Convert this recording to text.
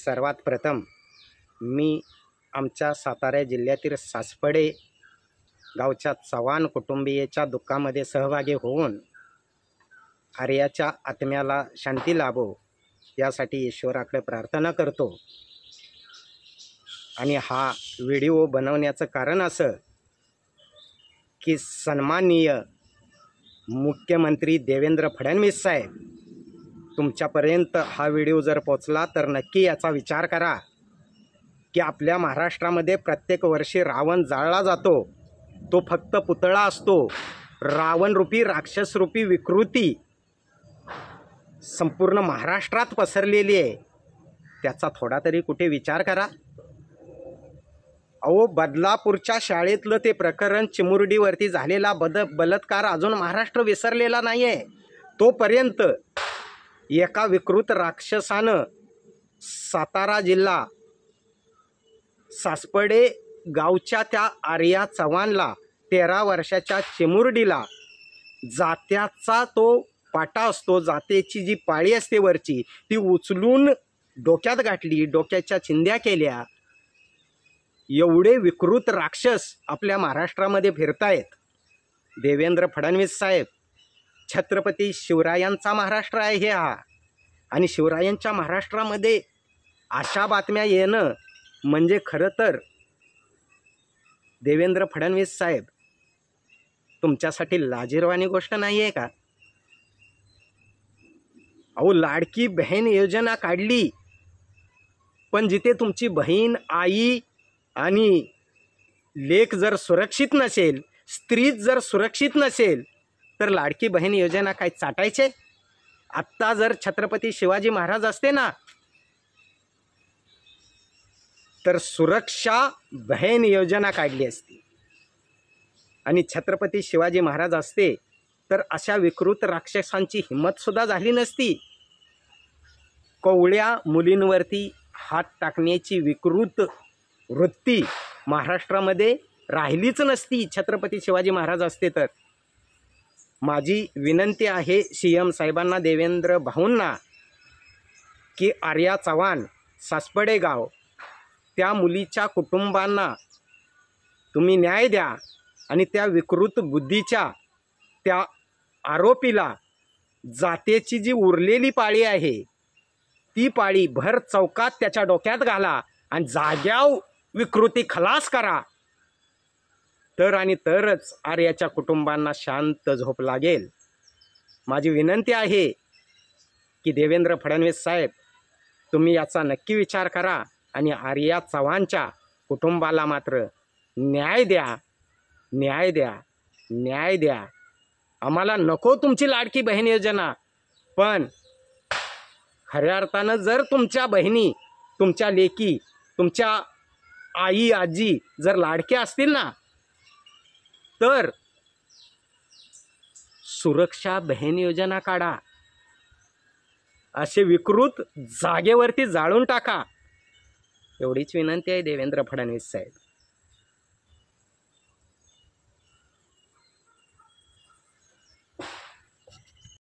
सर्वात प्रथम मी आमच्या सातारा जिल्ह्यातील सासपडे गावच्या चव्हाण कुटुंबीयाच्या दुःखामध्ये सहभागी होऊन आर्याच्या आत्म्याला शांती लाभो यासाठी ईश्वराकडे प्रार्थना करतो। आणि हा व्हिडिओ बनवण्याचं कारण असं की सन्माननीय मुख्यमंत्री देवेंद्र फडणवीस साहेब तुमच्यापर्यंत हा व्हिडिओ जर पोचला तर नक्की याचा विचार करा की आपल्या महाराष्ट्रामध्ये प्रत्येक वर्षी रावण जाळला जातो। तो फक्त पुतळा असतो। रावणरूपी राक्षसरूपी विकृती संपूर्ण महाराष्ट्रात पसरलेली आहे। त्याचा थोडा तरी कुठे विचार करा। अहो, बदलापूरच्या शाळेतलं ते प्रकरण चिमुरडीवरती झालेला बलात्कार अजून महाराष्ट्र विसरलेला नाही आहे। तोपर्यंत एका विकृत राक्षसानं सातारा जिल्हा सासपडे गावच्या त्या आर्या चव्हाणला 13 वर्षाच्या चिमुरडीला जात्याचा तो पाटा असतो, जातेची जी पाळी असते वरची ती उचलून डोक्यात गाठली, डोक्याच्या चिंध्या केल्या। एवढे विकृत राक्षस आपल्या महाराष्ट्रामध्ये फिरतायत। देवेंद्र फडणवीस साहेब, छत्रपती शिवरायांचा महाराष्ट्र आहे हे हा, आणि शिवरायांच्या महाराष्ट्रामध्ये अशा बातम्या येणं म्हणजे खरं तर देवेंद्र फडणवीस साहेब तुमच्यासाठी लाजिरवाणी गोष्ट नाही आहे का? अहो, लाडकी बहीण योजना काढली, पण जिथे तुमची बहीण, आई आणि लेक जर सुरक्षित नसेल, स्त्री जर सुरक्षित नसेल तर लाडकी बहीण योजना काय चाटायचे? आत्ता जर छत्रपती शिवाजी महाराज असते ना तर सुरक्षा बहीण योजना काढली असती, आणि छत्रपती शिवाजी महाराज असते तर अशा विकृत राक्षसांची हिंमत सुद्धा झाली नसती। कोवळ्या मुलींवरती हात टाकण्याची विकृत वृत्ती महाराष्ट्रामध्ये राहिलीच नसती छत्रपती शिवाजी महाराज असते तर। माझी विनंती आहे CM साहेबांना, देवेंद्र भाऊंना, की आर्या चव्हाण सासपडे गाव त्या मुलीच्या कुटुंबांना तुम्ही न्याय द्या, आणि त्या विकृत बुद्धीच्या त्या आरोपीला जातेची जी उरलेली पाळी आहे ती पाळी भर चौकात त्याच्या डोक्यात घाला आणि जाग्याव विकृती खलास करा, तर आणि तरच आर्याच्या कुटुंबांना शांत झोप लागेल। माझी विनंती आहे की देवेंद्र फडणवीस साहेब तुम्ही याचा नक्की विचार करा आणि आर्या चव्हाणच्या कुटुंबाला मात्र न्याय द्या, न्याय द्या, न्याय द्या। आम्हाला नको तुमची लाडकी बहीण योजना, पण खऱ्या अर्थानं जर तुमच्या बहिणी, तुमच्या लेकी, तुमच्या आई आजी जर लाडक्या असतील ना तर सुरक्षा बहीण योजना काढा, असे विकृत जागेवरती जाळून टाका। एवढीच विनंती आहे देवेंद्र फडणवीस साहेब।